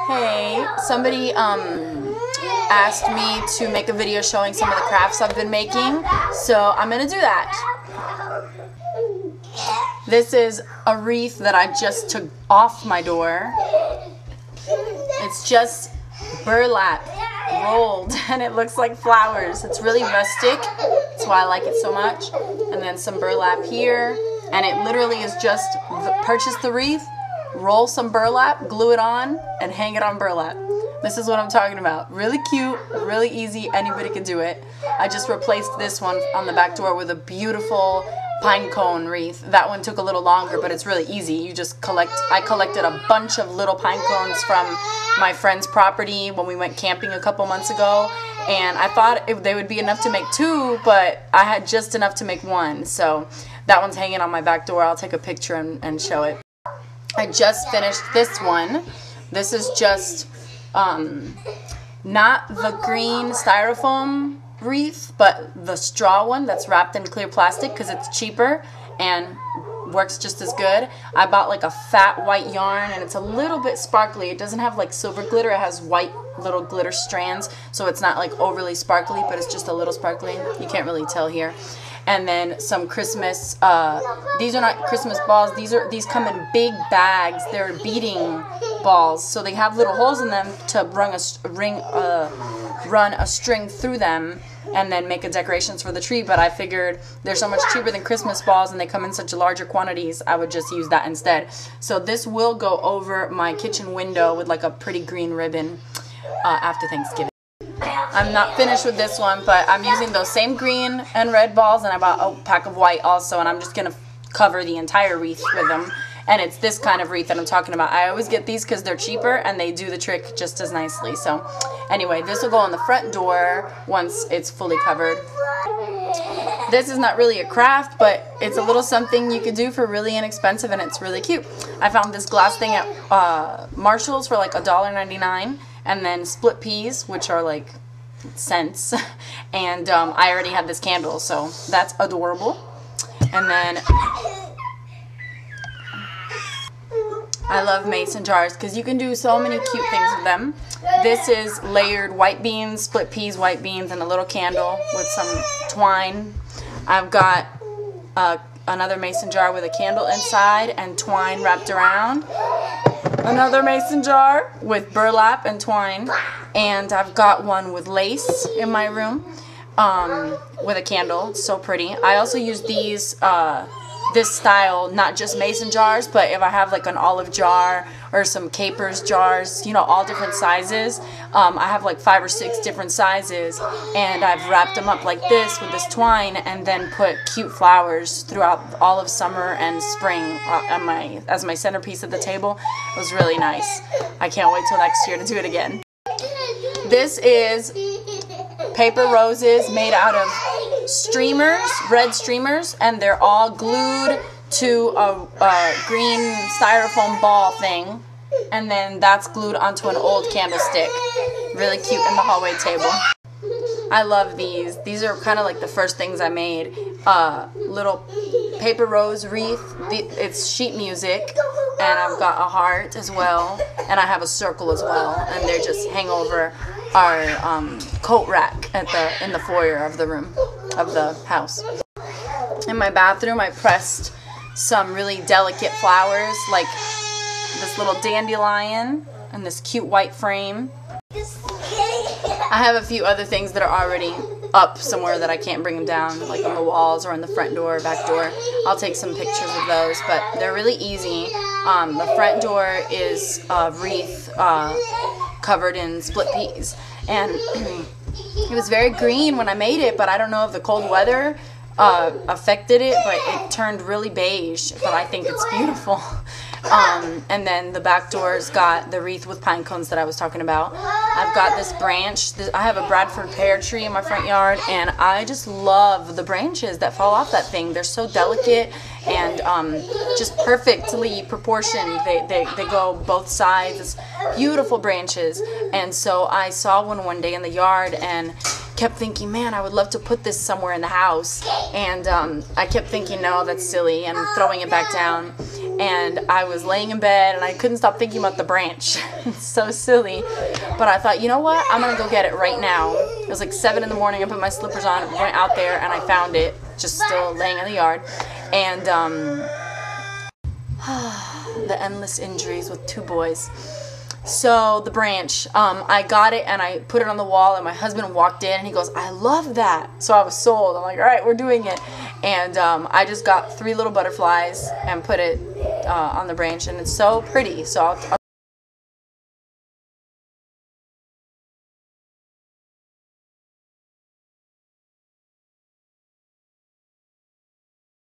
Hey, somebody asked me to make a video showing some of the crafts I've been making, so I'm gonna do that. This is a wreath that I just took off my door. It's just burlap rolled and it looks like flowers. It's really rustic, that's why I like it so much. And then some burlap here, and it literally is just purchase the wreath, roll some burlap, glue it on, and hang it on burlap. This is what I'm talking about. Really cute, really easy, anybody can do it. I just replaced this one on the back door with a beautiful pine cone wreath. That one took a little longer, but it's really easy. You just I collected a bunch of little pine cones from my friend's property when we went camping a couple months ago, and I thought they would be enough to make two, but I had just enough to make one. So that one's hanging on my back door. I'll take a picture and show it. I just finished this one. This is just not the green styrofoam wreath, but the straw one that's wrapped in clear plastic because it's cheaper and works just as good. I bought like a fat white yarn, and it's a little bit sparkly. It doesn't have like silver glitter, it has white little glitter strands, so it's not like overly sparkly, but it's just a little sparkly. You can't really tell here. And then some Christmas, these are not Christmas balls, these come in big bags. They're beading balls, so they have little holes in them to run a string through them and then make a decorations for the tree. But I figured they're so much cheaper than Christmas balls and they come in such larger quantities, I would just use that instead. So this will go over my kitchen window with like a pretty green ribbon after Thanksgiving. I'm not finished with this one, but I'm using those same green and red balls, and I bought a pack of white also, and I'm just going to cover the entire wreath with them. And it's this kind of wreath that I'm talking about. I always get these because they're cheaper and they do the trick just as nicely. So anyway, this will go on the front door once it's fully covered. This is not really a craft, but it's a little something you could do for really inexpensive, and it's really cute. I found this glass thing at Marshall's for like $1.99, and then split peas, which are like cents, and I already had this candle, so that's adorable. And then I love mason jars because you can do so many cute things with them. This is layered white beans, split peas, white beans, and a little candle with some twine. I've got another mason jar with a candle inside and twine wrapped around. Another mason jar with burlap and twine, and I've got one with lace in my room with a candle. It's so pretty. I also use these this style, not just mason jars, but if I have like an olive jar or some capers jars, you know, all different sizes. I have like 5 or 6 different sizes, and I've wrapped them up like this with this twine and then put cute flowers throughout all of summer and spring as my centerpiece at the table. It was really nice. I can't wait till next year to do it again. This is paper roses made out of streamers, red streamers, and they're all glued to a green styrofoam ball thing, and then that's glued onto an old candlestick. Really cute in the hallway table. I love these. These are kind of like the first things I made. Little paper rose wreath. It's sheet music, and I've got a heart as well, and I have a circle as well, and they just hang over our coat rack in the foyer of the room, of the house. In my bathroom, I pressed some really delicate flowers, like this little dandelion and this cute white frame. I have a few other things that are already up somewhere that I can't bring them down, like on the walls or on the front door, back door. I'll take some pictures of those, but they're really easy. The front door is a wreath covered in split peas, and it was very green when I made it, but I don't know if the cold weather affected it, but it turned really beige, but I think it's beautiful. And then the back door's got the wreath with pine cones that I was talking about. I've got this branch. I have a Bradford pear tree in my front yard, and I just love the branches that fall off that thing. They're so delicate and just perfectly proportioned. They go both sides. It's beautiful branches. And so I saw one day in the yard, and kept thinking, man, I would love to put this somewhere in the house. And I kept thinking, no, that's silly, and throwing it back down. And I was laying in bed, and I couldn't stop thinking about the branch. It's so silly. But I thought, you know what? I'm going to go get it right now. It was like 7 in the morning. I put my slippers on, went out there, and I found it just still laying in the yard. And the endless injuries with 2 boys. So the branch, I got it and I put it on the wall, and my husband walked in and he goes, I love that. So I was sold. I'm like, all right, we're doing it. And I just got 3 little butterflies and put it on the branch, and it's so pretty. So I'll